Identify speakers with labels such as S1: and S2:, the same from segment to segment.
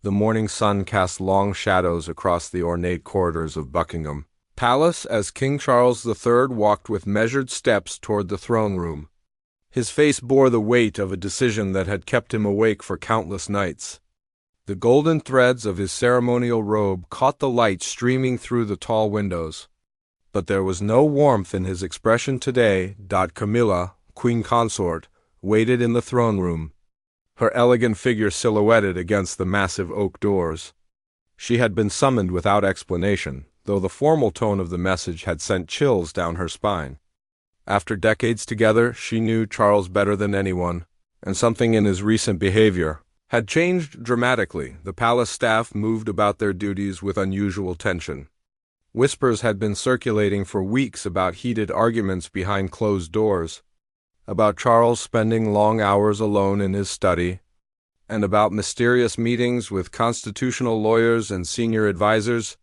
S1: The morning sun cast long shadows across the ornate corridors of Buckingham Palace as King Charles III walked with measured steps toward the throne room. His face bore the weight of a decision that had kept him awake for countless nights. The golden threads of his ceremonial robe caught the light streaming through the tall windows. But there was no warmth in his expression today. Camilla, Queen Consort, waited in the throne room, her elegant figure silhouetted against the massive oak doors. She had been summoned without explanation, though the formal tone of the message had sent chills down her spine. After decades together, she knew Charles better than anyone, and something in his recent behavior had changed dramatically. The palace staff moved about their duties with unusual tension. Whispers had been circulating for weeks about heated arguments behind closed doors, about Charles spending long hours alone in his study, and about mysterious meetings with constitutional lawyers and senior advisors.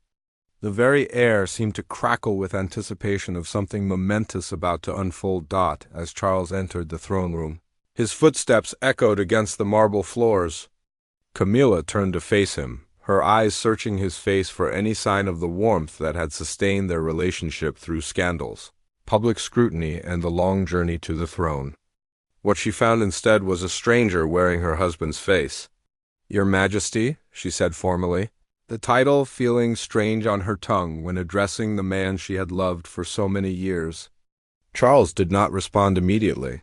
S1: The very air seemed to crackle with anticipation of something momentous about to unfold. As Charles entered the throne room, his footsteps echoed against the marble floors. Camilla turned to face him, her eyes searching his face for any sign of the warmth that had sustained their relationship through scandals, public scrutiny, and the long journey to the throne. What she found instead was a stranger wearing her husband's face. "Your Majesty," she said formally, the title feeling strange on her tongue when addressing the man she had loved for so many years. Charles did not respond immediately.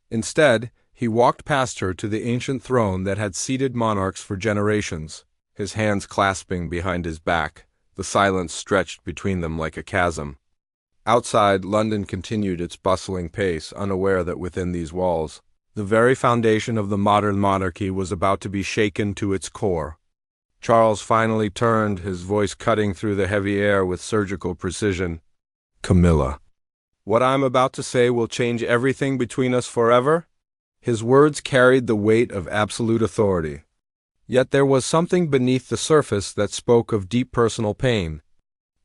S1: Instead, he walked past her to the ancient throne that had seated monarchs for generations, his hands clasping behind his back, the silence stretched between them like a chasm. Outside, London continued its bustling pace, unaware that within these walls, the very foundation of the modern monarchy was about to be shaken to its core. Charles finally turned, his voice cutting through the heavy air with surgical precision. "Camilla, what I'm about to say will change everything between us forever." His words carried the weight of absolute authority. Yet there was something beneath the surface that spoke of deep personal pain.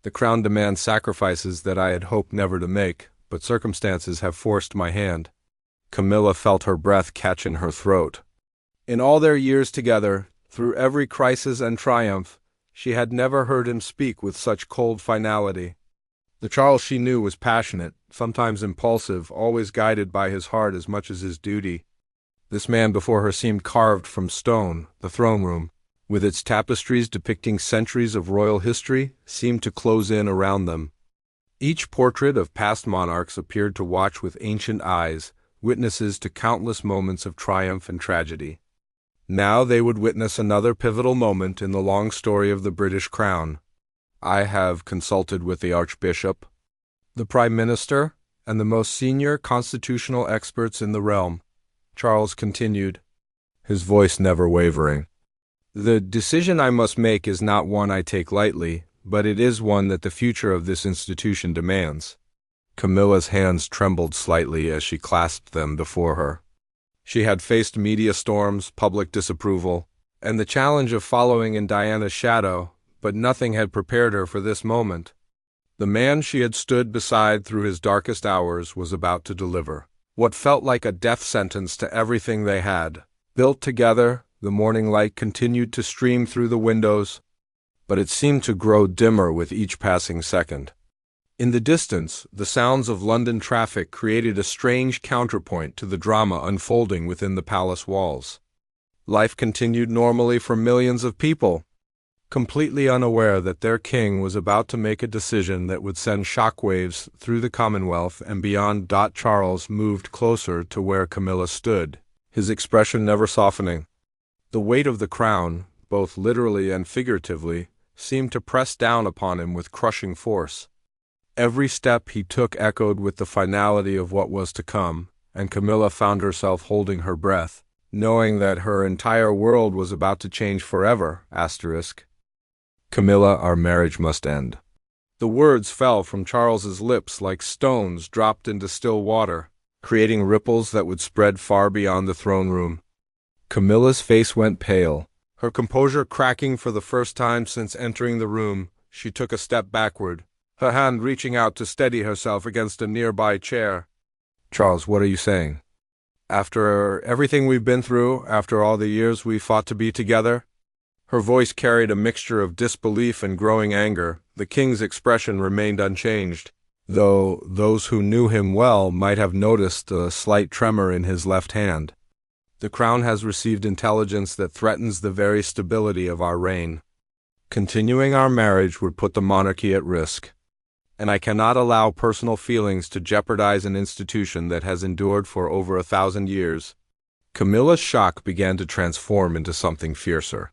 S1: "The crown demands sacrifices that I had hoped never to make, but circumstances have forced my hand." Camilla felt her breath catch in her throat. In all their years together, through every crisis and triumph, she had never heard him speak with such cold finality. The Charles she knew was passionate, sometimes impulsive, always guided by his heart as much as his duty. This man before her seemed carved from stone. The throne room, with its tapestries depicting centuries of royal history, seemed to close in around them. Each portrait of past monarchs appeared to watch with ancient eyes, witnesses to countless moments of triumph and tragedy. Now they would witness another pivotal moment in the long story of the British crown. "I have consulted with the Archbishop, the Prime Minister, and the most senior constitutional experts in the realm," Charles continued, his voice never wavering. "The decision I must make is not one I take lightly, but it is one that the future of this institution demands." Camilla's hands trembled slightly as she clasped them before her. She had faced media storms, public disapproval, and the challenge of following in Diana's shadow, but nothing had prepared her for this moment. The man she had stood beside through his darkest hours was about to deliver what felt like a death sentence to everything they had built together. The morning light continued to stream through the windows, but it seemed to grow dimmer with each passing second. In the distance, the sounds of London traffic created a strange counterpoint to the drama unfolding within the palace walls. Life continued normally for millions of people, completely unaware that their king was about to make a decision that would send shockwaves through the Commonwealth and beyond. Charles moved closer to where Camilla stood, his expression never softening. The weight of the crown, both literally and figuratively, seemed to press down upon him with crushing force. Every step he took echoed with the finality of what was to come, and Camilla found herself holding her breath, knowing that her entire world was about to change forever. "Camilla, our marriage must end." The words fell from Charles's lips like stones dropped into still water, creating ripples that would spread far beyond the throne room. Camilla's face went pale, her composure cracking for the first time since entering the room. She took a step backward, her hand reaching out to steady herself against a nearby chair. "Charles, what are you saying? After everything we've been through, after all the years we fought to be together?" Her voice carried a mixture of disbelief and growing anger. The king's expression remained unchanged, though those who knew him well might have noticed a slight tremor in his left hand. The crown has received intelligence that threatens the very stability of our reign. Continuing our marriage would put the monarchy at risk, and I cannot allow personal feelings to jeopardize an institution that has endured for over 1,000 years. Camilla's shock began to transform into something fiercer.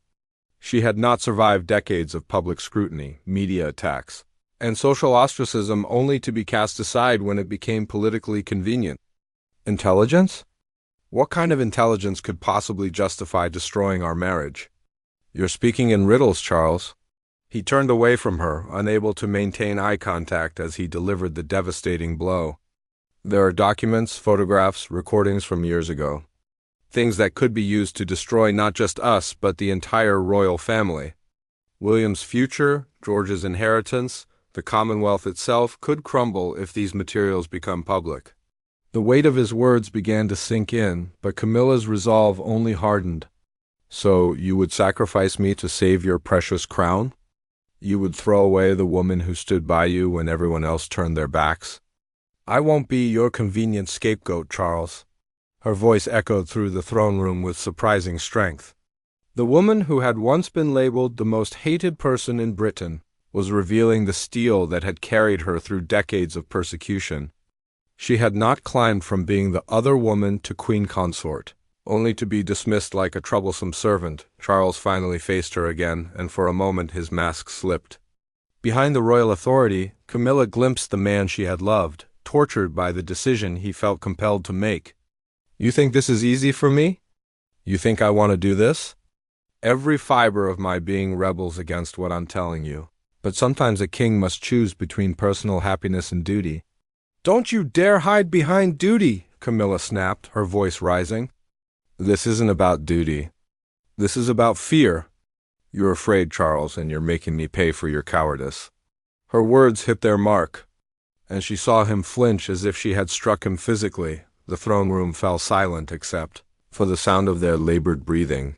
S1: She had not survived decades of public scrutiny, media attacks, and social ostracism only to be cast aside when it became politically convenient. Intelligence? What kind of intelligence could possibly justify destroying our marriage? You're speaking in riddles, Charles. He turned away from her, unable to maintain eye contact as he delivered the devastating blow. There are documents, photographs, recordings from years ago. Things that could be used to destroy not just us, but the entire royal family. William's future, George's inheritance, the Commonwealth itself could crumble if these materials become public. The weight of his words began to sink in, but Camilla's resolve only hardened. So you would sacrifice me to save your precious crown? You would throw away the woman who stood by you when everyone else turned their backs? I won't be your convenient scapegoat, Charles. Her voice echoed through the throne room with surprising strength. The woman who had once been labeled the most hated person in Britain was revealing the steel that had carried her through decades of persecution. She had not climbed from being the other woman to queen consort, only to be dismissed like a troublesome servant. Charles finally faced her again, and for a moment his mask slipped. Behind the royal authority, Camilla glimpsed the man she had loved, tortured by the decision he felt compelled to make. You think this is easy for me? You think I want to do this? Every fiber of my being rebels against what I'm telling you. But sometimes a king must choose between personal happiness and duty. Don't you dare hide behind duty, Camilla snapped, her voice rising. This isn't about duty. This is about fear. You're afraid, Charles, and you're making me pay for your cowardice. Her words hit their mark, and she saw him flinch as if she had struck him physically. The throne room fell silent except for the sound of their labored breathing.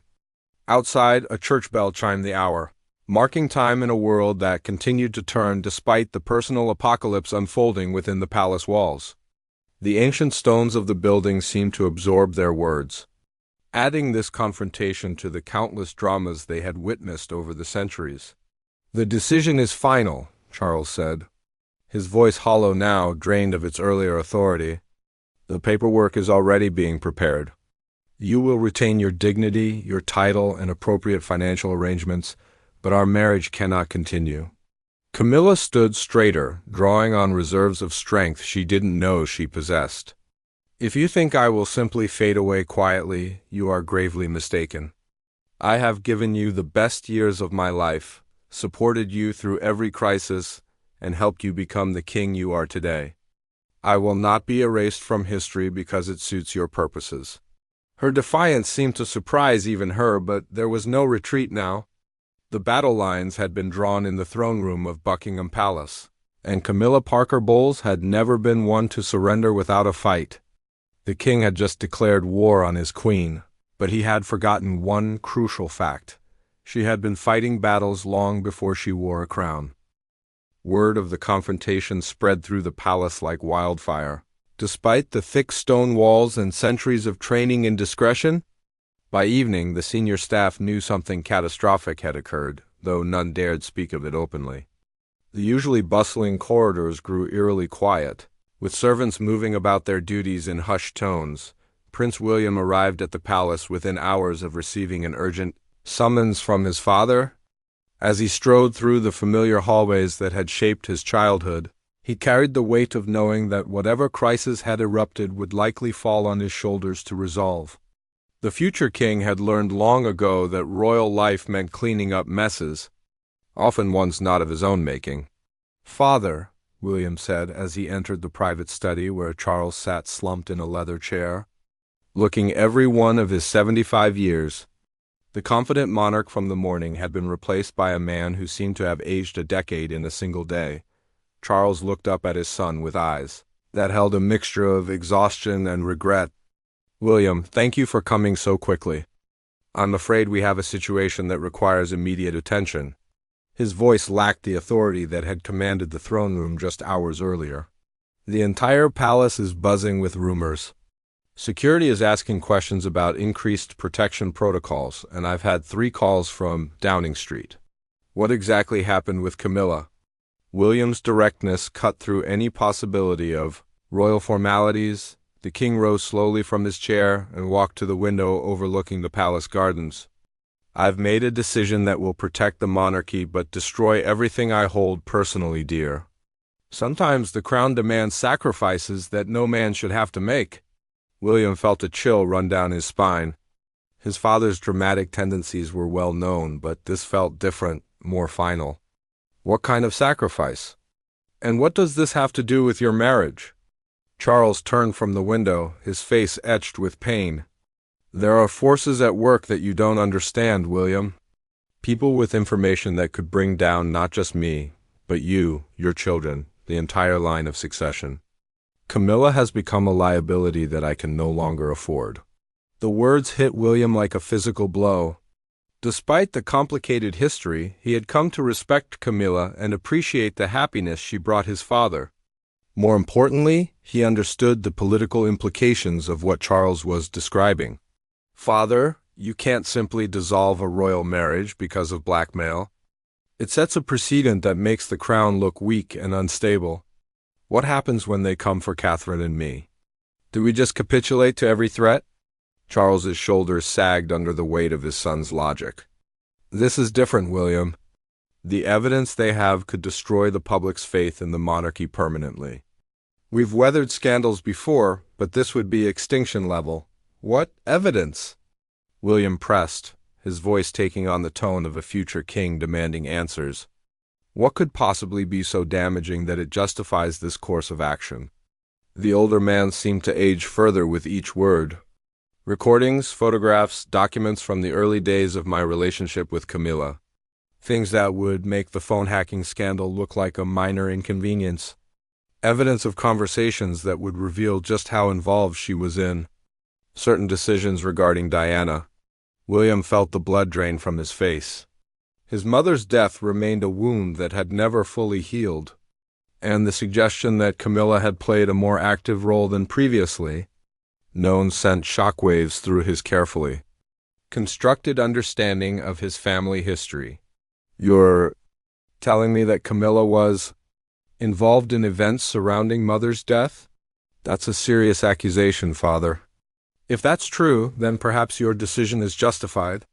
S1: Outside, a church bell chimed the hour, marking time in a world that continued to turn despite the personal apocalypse unfolding within the palace walls. The ancient stones of the building seemed to absorb their words, adding this confrontation to the countless dramas they had witnessed over the centuries. The decision is final, Charles said, his voice hollow now, drained of its earlier authority. The paperwork is already being prepared. You will retain your dignity, your title, and appropriate financial arrangements, but our marriage cannot continue. Camilla stood straighter, drawing on reserves of strength she didn't know she possessed. If you think I will simply fade away quietly, you are gravely mistaken. I have given you the best years of my life, supported you through every crisis, and helped you become the king you are today. I will not be erased from history because it suits your purposes. Her defiance seemed to surprise even her, but there was no retreat now. The battle lines had been drawn in the throne room of Buckingham Palace, and Camilla Parker Bowles had never been one to surrender without a fight. The king had just declared war on his queen, but he had forgotten one crucial fact. She had been fighting battles long before she wore a crown. Word of the confrontation spread through the palace like wildfire. Despite the thick stone walls and centuries of training in discretion, by evening the senior staff knew something catastrophic had occurred, though none dared speak of it openly. The usually bustling corridors grew eerily quiet, with servants moving about their duties in hushed tones. Prince William arrived at the palace within hours of receiving an urgent summons from his father. As he strode through the familiar hallways that had shaped his childhood, he carried the weight of knowing that whatever crisis had erupted would likely fall on his shoulders to resolve. The future king had learned long ago that royal life meant cleaning up messes, often ones not of his own making. "Father," William said as he entered the private study where Charles sat slumped in a leather chair, looking every one of his 75 years. The confident monarch from the morning had been replaced by a man who seemed to have aged a decade in a single day. Charles looked up at his son with eyes that held a mixture of exhaustion and regret. "William, thank you for coming so quickly." I'm afraid we have a situation that requires immediate attention. His voice lacked the authority that had commanded the throne room just hours earlier. The entire palace is buzzing with rumors. Security is asking questions about increased protection protocols, and I've had 3 calls from Downing Street. What exactly happened with Camilla? William's directness cut through any possibility of royal formalities. The king rose slowly from his chair and walked to the window overlooking the palace gardens. I've made a decision that will protect the monarchy but destroy everything I hold personally dear. Sometimes the crown demands sacrifices that no man should have to make. William felt a chill run down his spine. His father's dramatic tendencies were well known, but this felt different, more final. What kind of sacrifice? And what does this have to do with your marriage? Charles turned from the window, his face etched with pain. There are forces at work that you don't understand, William. People with information that could bring down not just me, but you, your children, the entire line of succession. Camilla has become a liability that I can no longer afford. The words hit William like a physical blow. Despite the complicated history, he had come to respect Camilla and appreciate the happiness she brought his father. More importantly, he understood the political implications of what Charles was describing. Father, you can't simply dissolve a royal marriage because of blackmail. It sets a precedent that makes the crown look weak and unstable. What happens when they come for Catherine and me? Do we just capitulate to every threat? Charles's shoulders sagged under the weight of his son's logic. This is different, William. The evidence they have could destroy the public's faith in the monarchy permanently. We've weathered scandals before, but this would be extinction level. What evidence? William pressed, his voice taking on the tone of a future king demanding answers. What could possibly be so damaging that it justifies this course of action? The older man seemed to age further with each word. Recordings, photographs, documents from the early days of my relationship with Camilla. Things that would make the phone hacking scandal look like a minor inconvenience. Evidence of conversations that would reveal just how involved she was in. Certain decisions regarding Diana. William felt the blood drain from his face. His mother's death remained a wound that had never fully healed, and the suggestion that Camilla had played a more active role than previously known sent shockwaves through his carefully constructed understanding of his family history. You're telling me that Camilla was involved in events surrounding Mother's death? That's a serious accusation, Father. If that's true, then perhaps your decision is justified.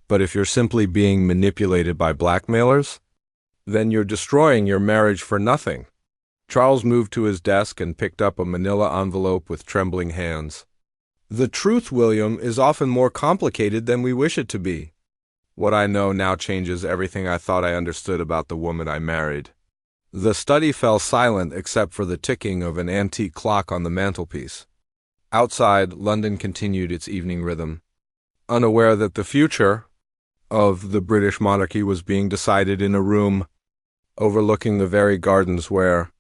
S1: But if you're simply being manipulated by blackmailers, then you're destroying your marriage for nothing. Charles moved to his desk and picked up a manila envelope with trembling hands. The truth, William, is often more complicated than we wish it to be. What I know now changes everything I thought I understood about the woman I married. The study fell silent except for the ticking of an antique clock on the mantelpiece. Outside, London continued its evening rhythm. Unaware that the future of the British monarchy was being decided in a room overlooking the very gardens where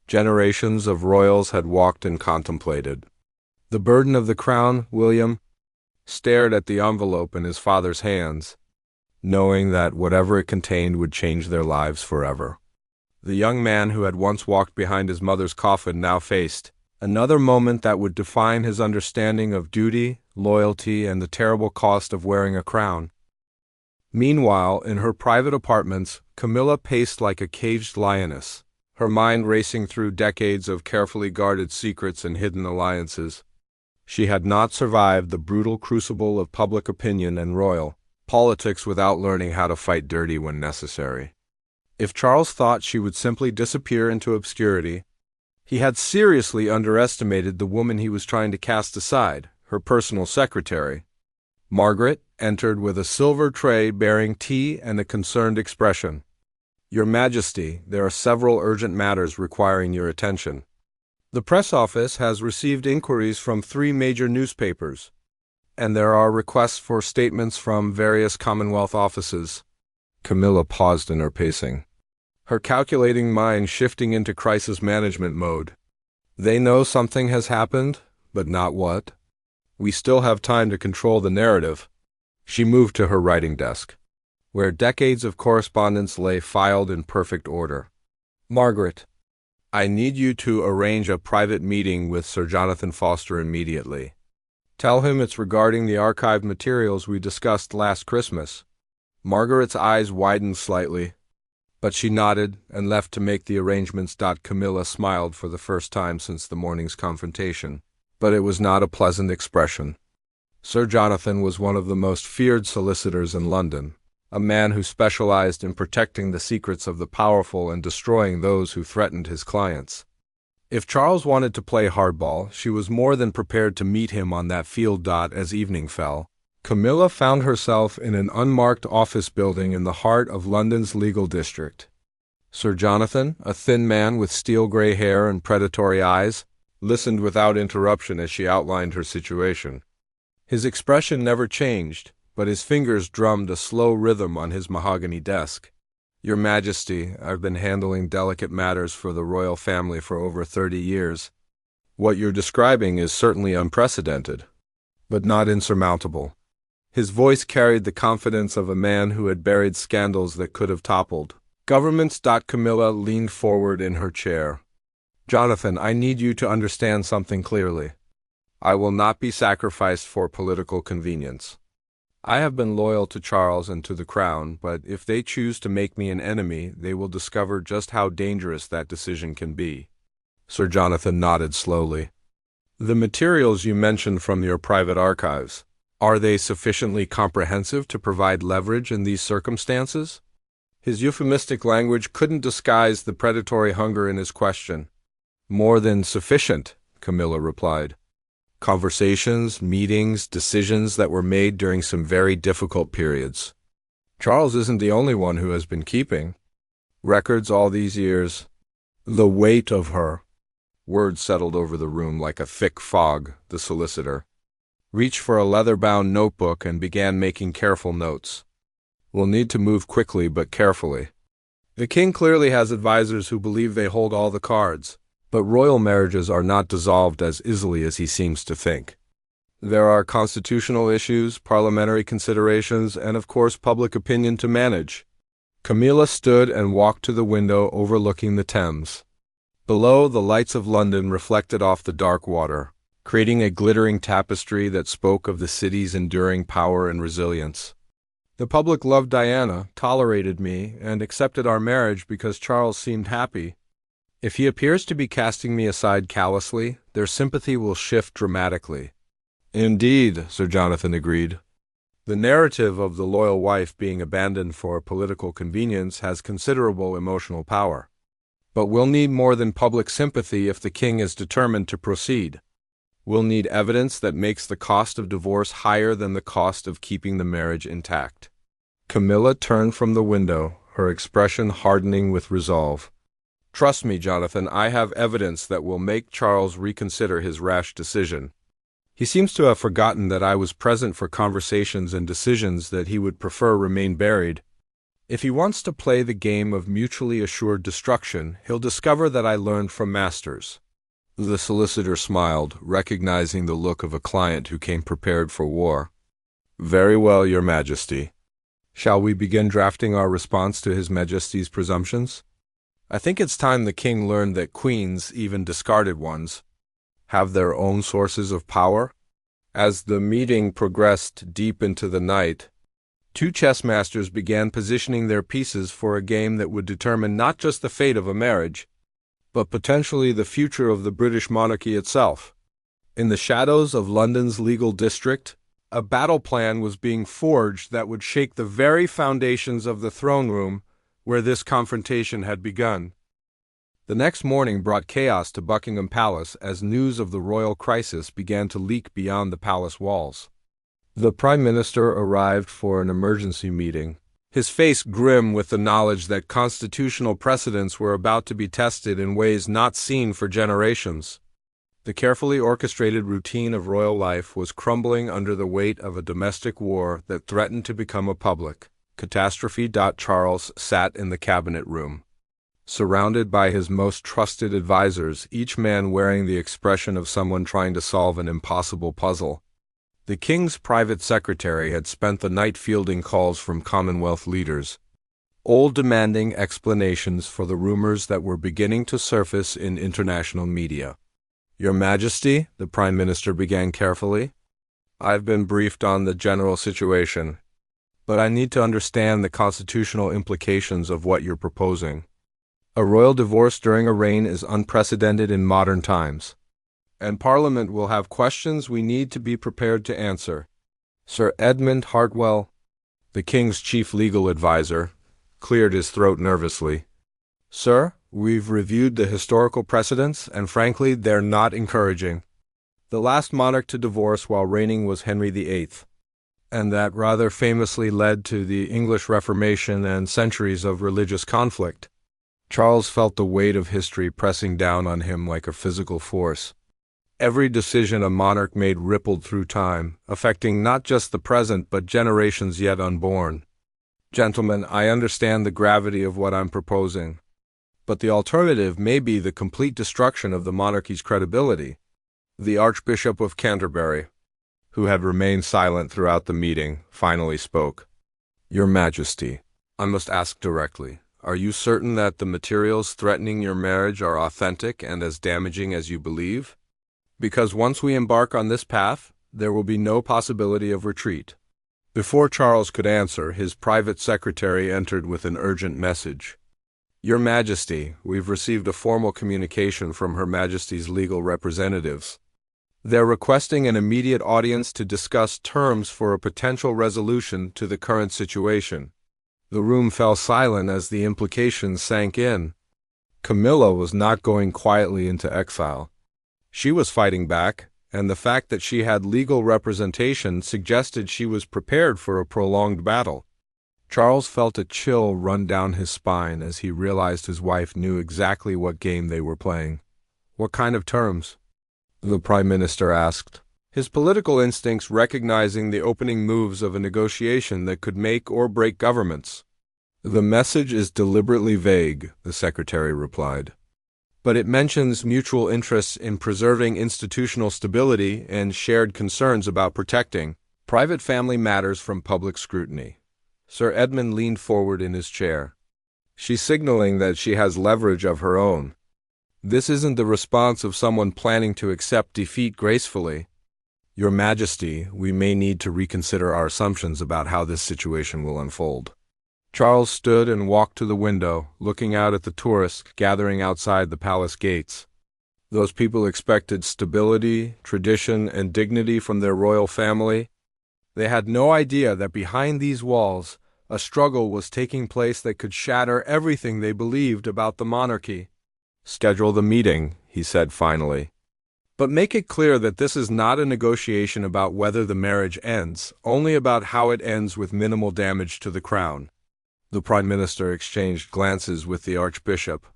S1: generations of royals had walked and contemplated. The burden of the crown, William stared at the envelope in his father's hands, knowing that whatever it contained would change their lives forever. The young man who had once walked behind his mother's coffin now faced another moment that would define his understanding of duty, loyalty, and the terrible cost of wearing a crown. Meanwhile, in her private apartments, Camilla paced like a caged lioness, her mind racing through decades of carefully guarded secrets and hidden alliances. She had not survived the brutal crucible of public opinion and royal politics without learning how to fight dirty when necessary. If Charles thought she would simply disappear into obscurity, he had seriously underestimated the woman he was trying to cast aside, her personal secretary. Margaret entered with a silver tray bearing tea and a concerned expression. Your Majesty, there are several urgent matters requiring your attention. The press office has received inquiries from 3 major newspapers, and there are requests for statements from various Commonwealth offices. Camilla paused in her pacing, her calculating mind shifting into crisis management mode. They know something has happened, but not what. We still have time to control the narrative. She moved to her writing desk, where decades of correspondence lay filed in perfect order. Margaret, I need you to arrange a private meeting with Sir Jonathan Foster immediately. Tell him it's regarding the archived materials we discussed last Christmas. Margaret's eyes widened slightly, but she nodded and left to make the arrangements. Camilla smiled for the first time since the morning's confrontation, but it was not a pleasant expression. Sir Jonathan was one of the most feared solicitors in London, a man who specialized in protecting the secrets of the powerful and destroying those who threatened his clients. If Charles wanted to play hardball, she was more than prepared to meet him on that field. As evening fell, Camilla found herself in an unmarked office building in the heart of London's legal district. Sir Jonathan, a thin man with steel-gray hair and predatory eyes, listened without interruption as she outlined her situation. His expression never changed, but his fingers drummed a slow rhythm on his mahogany desk. Your Majesty, I've been handling delicate matters for the royal family for over 30 years. What you're describing is certainly unprecedented, but not insurmountable. His voice carried the confidence of a man who had buried scandals that could have toppled governments. Camilla leaned forward in her chair. Jonathan, I need you to understand something clearly. I will not be sacrificed for political convenience. I have been loyal to Charles and to the crown, but if they choose to make me an enemy, they will discover just how dangerous that decision can be. Sir Jonathan nodded slowly. The materials you mentioned from your private archives, are they sufficiently comprehensive to provide leverage in these circumstances? His euphemistic language couldn't disguise the predatory hunger in his question. More than sufficient, Camilla replied. Conversations, meetings, decisions that were made during some very difficult periods. Charles isn't the only one who has been keeping records all these years. The weight of her. Words settled over the room like a thick fog. The solicitor reached for a leather-bound notebook and began making careful notes. We'll need to move quickly but carefully. The king clearly has advisors who believe they hold all the cards. But royal marriages are not dissolved as easily as he seems to think. There are constitutional issues, parliamentary considerations, and of course public opinion to manage. Camilla stood and walked to the window overlooking the Thames. Below, the lights of London reflected off the dark water, creating a glittering tapestry that spoke of the city's enduring power and resilience. The public loved Diana, tolerated me, and accepted our marriage because Charles seemed happy. If he appears to be casting me aside callously, their sympathy will shift dramatically. Indeed, Sir Jonathan agreed. The narrative of the loyal wife being abandoned for political convenience has considerable emotional power. But we'll need more than public sympathy if the king is determined to proceed. We'll need evidence that makes the cost of divorce higher than the cost of keeping the marriage intact. Camilla turned from the window, her expression hardening with resolve. Trust me, Jonathan, I have evidence that will make Charles reconsider his rash decision. He seems to have forgotten that I was present for conversations and decisions that he would prefer remain buried. If he wants to play the game of mutually assured destruction, he'll discover that I learned from masters. The solicitor smiled, recognizing the look of a client who came prepared for war. Very well, Your Majesty. Shall we begin drafting our response to His Majesty's presumptions? I think it's time the king learned that queens, even discarded ones, have their own sources of power. As the meeting progressed deep into the night, two chess masters began positioning their pieces for a game that would determine not just the fate of a marriage, but potentially the future of the British monarchy itself. In the shadows of London's legal district, a battle plan was being forged that would shake the very foundations of the throne room where this confrontation had begun. The next morning brought chaos to Buckingham Palace as news of the royal crisis began to leak beyond the palace walls. The Prime Minister arrived for an emergency meeting, his face grim with the knowledge that constitutional precedents were about to be tested in ways not seen for generations. The carefully orchestrated routine of royal life was crumbling under the weight of a domestic war that threatened to become a public catastrophe. Charles sat in the cabinet room, surrounded by his most trusted advisors, each man wearing the expression of someone trying to solve an impossible puzzle. The king's private secretary had spent the night fielding calls from Commonwealth leaders, all demanding explanations for the rumors that were beginning to surface in international media. "Your Majesty," the Prime Minister began carefully, "I've been briefed on the general situation, but I need to understand the constitutional implications of what you're proposing. A royal divorce during a reign is unprecedented in modern times, and Parliament will have questions we need to be prepared to answer." Sir Edmund Hartwell, the king's chief legal advisor, cleared his throat nervously. "Sir, we've reviewed the historical precedents, and frankly, they're not encouraging. The last monarch to divorce while reigning was Henry VIII, and that rather famously led to the English Reformation and centuries of religious conflict." Charles felt the weight of history pressing down on him like a physical force. Every decision a monarch made rippled through time, affecting not just the present but generations yet unborn. "Gentlemen, I understand the gravity of what I'm proposing, but the alternative may be the complete destruction of the monarchy's credibility." The Archbishop of Canterbury, who had remained silent throughout the meeting, finally spoke. "Your Majesty, I must ask directly, are you certain that the materials threatening your marriage are authentic and as damaging as you believe? Because once we embark on this path, there will be no possibility of retreat." Before Charles could answer, his private secretary entered with an urgent message. "Your Majesty, we've received a formal communication from Her Majesty's legal representatives. They're requesting an immediate audience to discuss terms for a potential resolution to the current situation." The room fell silent as the implications sank in. Camilla was not going quietly into exile. She was fighting back, and the fact that she had legal representation suggested she was prepared for a prolonged battle. Charles felt a chill run down his spine as he realized his wife knew exactly what game they were playing. "What kind of terms?" the Prime Minister asked, his political instincts recognizing the opening moves of a negotiation that could make or break governments. "The message is deliberately vague," the Secretary replied, "but it mentions mutual interests in preserving institutional stability and shared concerns about protecting private family matters from public scrutiny." Sir Edmund leaned forward in his chair. "She's signaling that she has leverage of her own. This isn't the response of someone planning to accept defeat gracefully. Your Majesty, we may need to reconsider our assumptions about how this situation will unfold." Charles stood and walked to the window, looking out at the tourists gathering outside the palace gates. Those people expected stability, tradition, and dignity from their royal family. They had no idea that behind these walls, a struggle was taking place that could shatter everything they believed about the monarchy. "Schedule the meeting," he said finally. "But make it clear that this is not a negotiation about whether the marriage ends, only about how it ends with minimal damage to the crown." The Prime Minister exchanged glances with the Archbishop.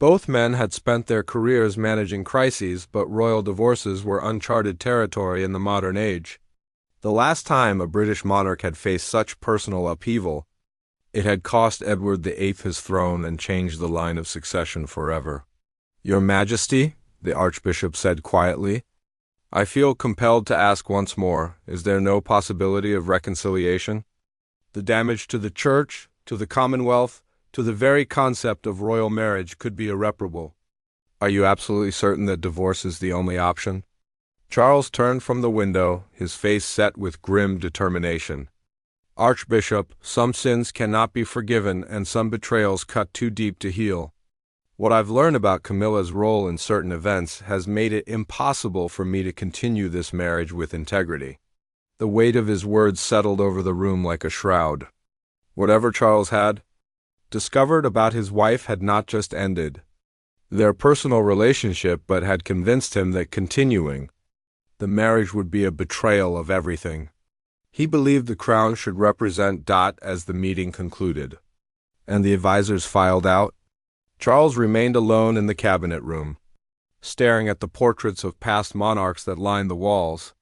S1: Both men had spent their careers managing crises, but royal divorces were uncharted territory in the modern age. The last time a British monarch had faced such personal upheaval, it had cost Edward VIII his throne and changed the line of succession forever. "Your Majesty," the Archbishop said quietly, "I feel compelled to ask once more, is there no possibility of reconciliation? The damage to the Church, to the Commonwealth, to the very concept of royal marriage could be irreparable. Are you absolutely certain that divorce is the only option?" Charles turned from the window, his face set with grim determination. "Archbishop, some sins cannot be forgiven and some betrayals cut too deep to heal. What I've learned about Camilla's role in certain events has made it impossible for me to continue this marriage with integrity." The weight of his words settled over the room like a shroud. Whatever Charles had discovered about his wife had not just ended their personal relationship, but had convinced him that continuing the marriage would be a betrayal of everything. He believed the crown should represent as the meeting concluded, and the advisors filed out. Charles remained alone in the cabinet room, staring at the portraits of past monarchs that lined the walls.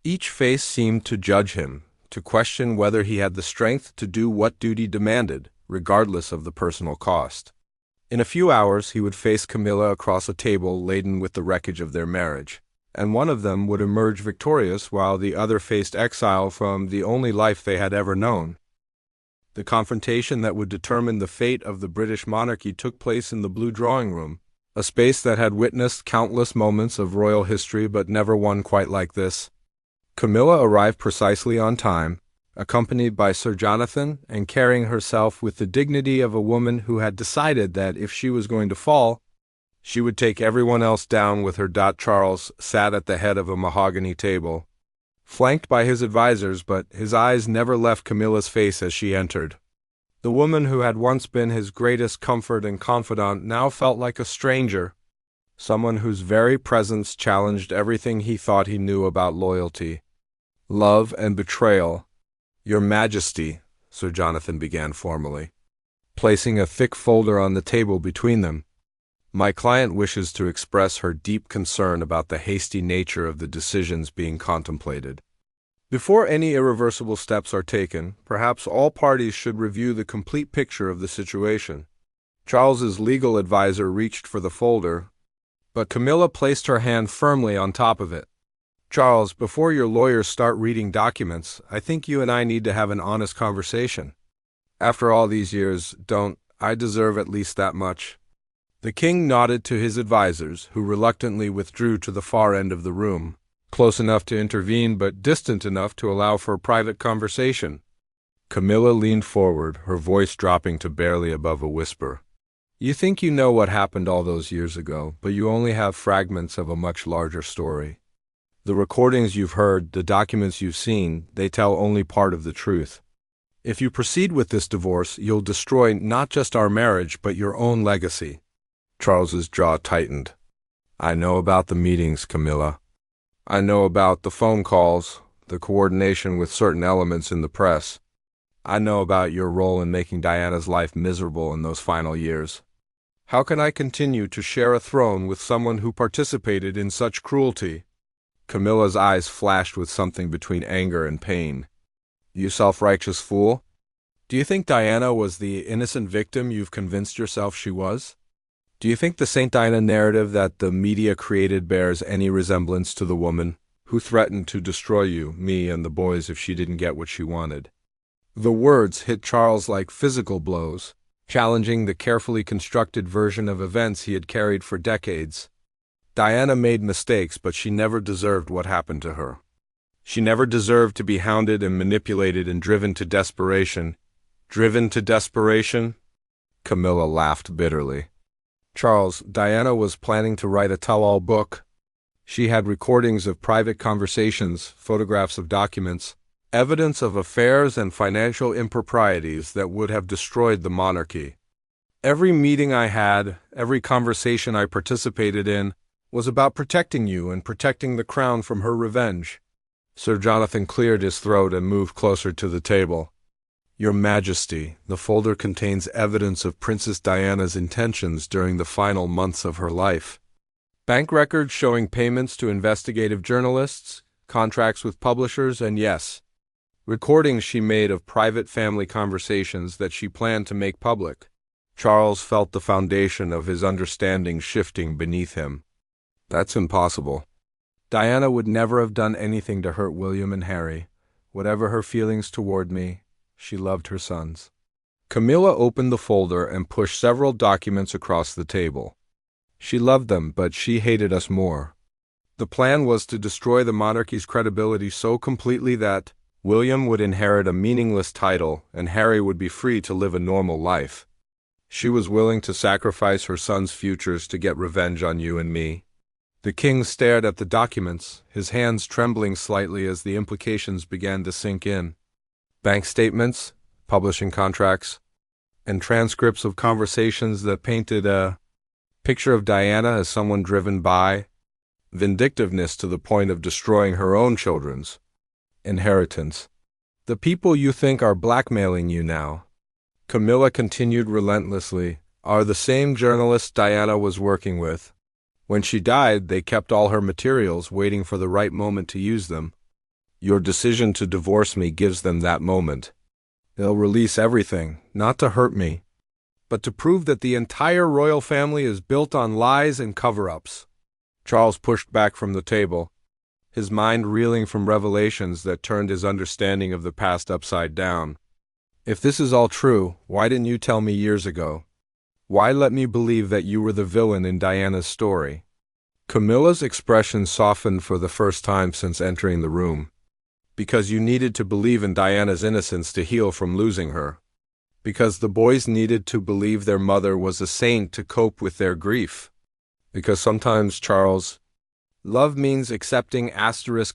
S1: Each face seemed to judge him, to question whether he had the strength to do what duty demanded, regardless of the personal cost. In a few hours he would face Camilla across a table laden with the wreckage of their marriage, and one of them would emerge victorious while the other faced exile from the only life they had ever known. The confrontation that would determine the fate of the British monarchy took place in the Blue Drawing Room, a space that had witnessed countless moments of royal history but never one quite like this. Camilla arrived precisely on time, accompanied by Sir Jonathan and carrying herself with the dignity of a woman who had decided that if she was going to fall, she would take everyone else down with her. Charles sat at the head of a mahogany table, flanked by his advisors, but his eyes never left Camilla's face as she entered. The woman who had once been his greatest comfort and confidant now felt like a stranger, someone whose very presence challenged everything he thought he knew about loyalty, love, and betrayal. "Your Majesty," Sir Jonathan began formally, placing a thick folder on the table between them, "my client wishes to express her deep concern about the hasty nature of the decisions being contemplated. Before any irreversible steps are taken, perhaps all parties should review the complete picture of the situation." Charles's legal advisor reached for the folder, but Camilla placed her hand firmly on top of it. "Charles, before your lawyers start reading documents, I think you and I need to have an honest conversation. After all these years, don't I deserve at least that much?" The king nodded to his advisors, who reluctantly withdrew to the far end of the room, close enough to intervene but distant enough to allow for private conversation. Camilla leaned forward, her voice dropping to barely above a whisper. "You think you know what happened all those years ago, but you only have fragments of a much larger story. The recordings you've heard, the documents you've seen, they tell only part of the truth. If you proceed with this divorce, you'll destroy not just our marriage, but your own legacy." Charles's jaw tightened. "I know about the meetings, Camilla. I know about the phone calls, the coordination with certain elements in the press. I know about your role in making Diana's life miserable in those final years. How can I continue to share a throne with someone who participated in such cruelty?" Camilla's eyes flashed with something between anger and pain. "You self-righteous fool. Do you think Diana was the innocent victim you've convinced yourself she was? Do you think the Saint Diana narrative that the media created bears any resemblance to the woman who threatened to destroy you, me, and the boys if she didn't get what she wanted?" The words hit Charles like physical blows, challenging the carefully constructed version of events he had carried for decades. Diana made mistakes, but she never deserved what happened to her. She never deserved to be hounded and manipulated and driven to desperation. Driven to desperation? Camilla laughed bitterly. "Charles, Diana was planning to write a tell-all book. She had recordings of private conversations, photographs of documents, evidence of affairs and financial improprieties that would have destroyed the monarchy. Every meeting I had, every conversation I participated in, was about protecting you and protecting the crown from her revenge." Sir Jonathan cleared his throat and moved closer to the table. "Your Majesty, the folder contains evidence of Princess Diana's intentions during the final months of her life. Bank records showing payments to investigative journalists, contracts with publishers, and yes, recordings she made of private family conversations that she planned to make public." Charles felt the foundation of his understanding shifting beneath him. "That's impossible. Diana would never have done anything to hurt William and Harry. Whatever her feelings toward me, she loved her sons." Camilla opened the folder and pushed several documents across the table. "She loved them, but she hated us more. The plan was to destroy the monarchy's credibility so completely that William would inherit a meaningless title and Harry would be free to live a normal life. She was willing to sacrifice her sons' futures to get revenge on you and me." The king stared at the documents, his hands trembling slightly as the implications began to sink in. Bank statements, publishing contracts, and transcripts of conversations that painted a picture of Diana as someone driven by vindictiveness to the point of destroying her own children's inheritance. "The people you think are blackmailing you now," Camilla continued relentlessly, "are the same journalists Diana was working with. When she died, they kept all her materials, waiting for the right moment to use them. Your decision to divorce me gives them that moment. They'll release everything, not to hurt me, but to prove that the entire royal family is built on lies and cover-ups." Charles pushed back from the table, his mind reeling from revelations that turned his understanding of the past upside down. If this is all true, why didn't you tell me years ago? Why let me believe that you were the villain in Diana's story? Camilla's expression softened for the first time since entering the room. Because you needed to believe in Diana's innocence to heal from losing her. Because the boys needed to believe their mother was a saint to cope with their grief. Because sometimes, Charles, love means accepting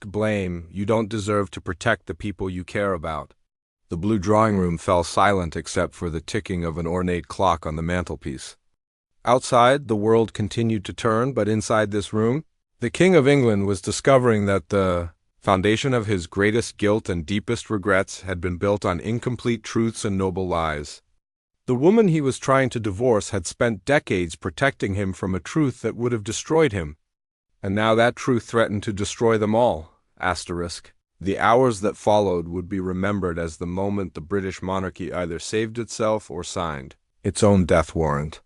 S1: *blame you don't deserve to protect the people you care about. The blue drawing room fell silent except for the ticking of an ornate clock on the mantelpiece. Outside, the world continued to turn, but inside this room, the King of England was discovering that the foundation of his greatest guilt and deepest regrets had been built on incomplete truths and noble lies. The woman he was trying to divorce had spent decades protecting him from a truth that would have destroyed him. And now that truth threatened to destroy them all. The hours that followed would be remembered as the moment the British monarchy either saved itself or signed its own death warrant.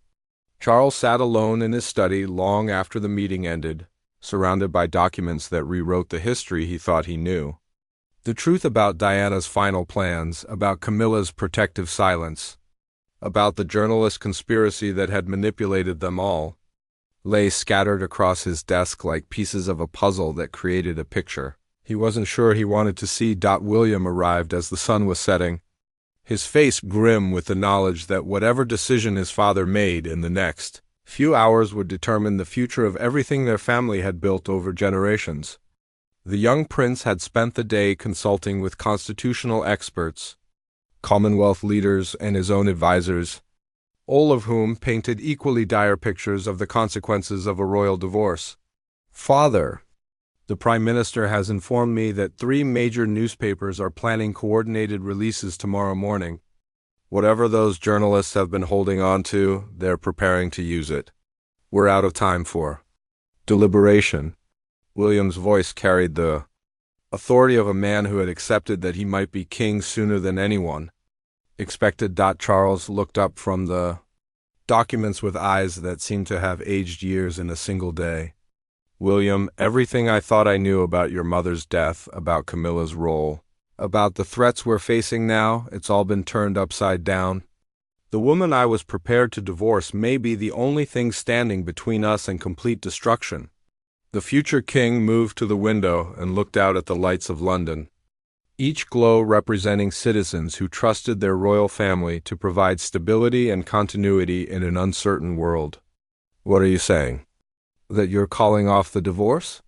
S1: Charles sat alone in his study long after the meeting ended, surrounded by documents that rewrote the history he thought he knew. The truth about Diana's final plans, about Camilla's protective silence, about the journalist conspiracy that had manipulated them all, lay scattered across his desk like pieces of a puzzle that created a picture. He wasn't sure he wanted to see. William arrived as the sun was setting, his face grim with the knowledge that whatever decision his father made in the next few hours would determine the future of everything their family had built over generations. The young prince had spent the day consulting with constitutional experts, Commonwealth leaders, and his own advisors, all of whom painted equally dire pictures of the consequences of a royal divorce. "Father, the Prime Minister has informed me that 3 major newspapers are planning coordinated releases tomorrow morning. Whatever those journalists have been holding on to, they're preparing to use it. We're out of time for deliberation." William's voice carried the authority of a man who had accepted that he might be king sooner than anyone expected. Charles looked up from the documents with eyes that seemed to have aged years in a single day. "William, everything I thought I knew about your mother's death, about Camilla's role, about the threats we're facing now, it's all been turned upside down. The woman I was prepared to divorce may be the only thing standing between us and complete destruction." The future king moved to the window and looked out at the lights of London, each glow representing citizens who trusted their royal family to provide stability and continuity in an uncertain world. "What are you saying? That you're calling off the divorce?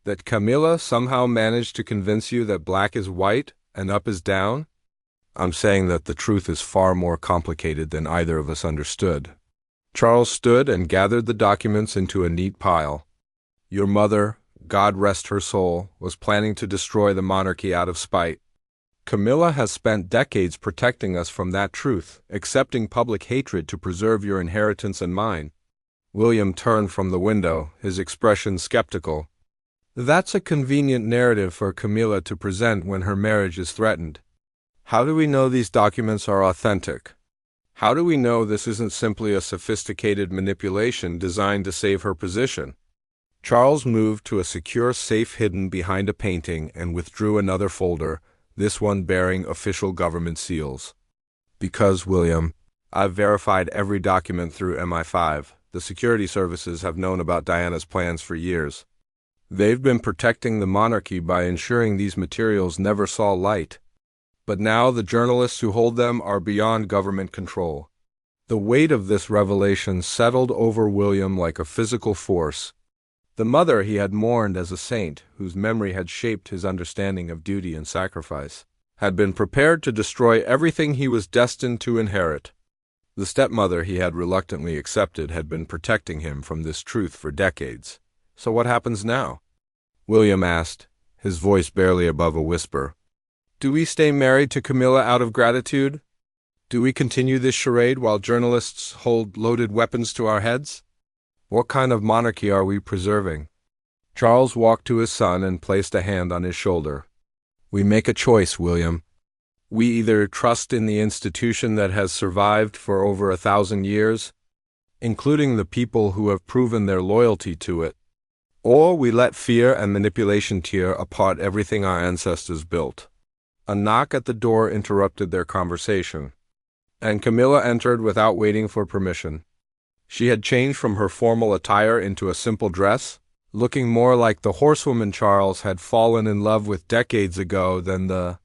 S1: That Camilla somehow managed to convince you that black is white and up is down?" "I'm saying that the truth is far more complicated than either of us understood." Charles stood and gathered the documents into a neat pile. "Your mother, God rest her soul, was planning to destroy the monarchy out of spite. Camilla has spent decades protecting us from that truth, accepting public hatred to preserve your inheritance and mine." William turned from the window, his expression skeptical. "That's a convenient narrative for Camilla to present when her marriage is threatened. How do we know these documents are authentic? How do we know this isn't simply a sophisticated manipulation designed to save her position?" Charles moved to a secure safe hidden behind a painting and withdrew another folder, this one bearing official government seals. "Because, William, I've verified every document through MI5. The security services have known about Diana's plans for years. They've been protecting the monarchy by ensuring these materials never saw light. But now the journalists who hold them are beyond government control." The weight of this revelation settled over William like a physical force. The mother he had mourned as a saint, whose memory had shaped his understanding of duty and sacrifice, had been prepared to destroy everything he was destined to inherit. The stepmother he had reluctantly accepted had been protecting him from this truth for decades. So what happens now? William asked, his voice barely above a whisper. "Do we stay married to Camilla out of gratitude? Do we continue this charade while journalists hold loaded weapons to our heads? What kind of monarchy are we preserving?" Charles walked to his son and placed a hand on his shoulder. "We make a choice, William. We either trust in the institution that has survived for over 1,000 years, including the people who have proven their loyalty to it, or we let fear and manipulation tear apart everything our ancestors built. A knock at the door interrupted their conversation, and Camilla entered without waiting for permission. She had changed from her formal attire into a simple dress, looking more like the horsewoman Charles had fallen in love with decades ago than the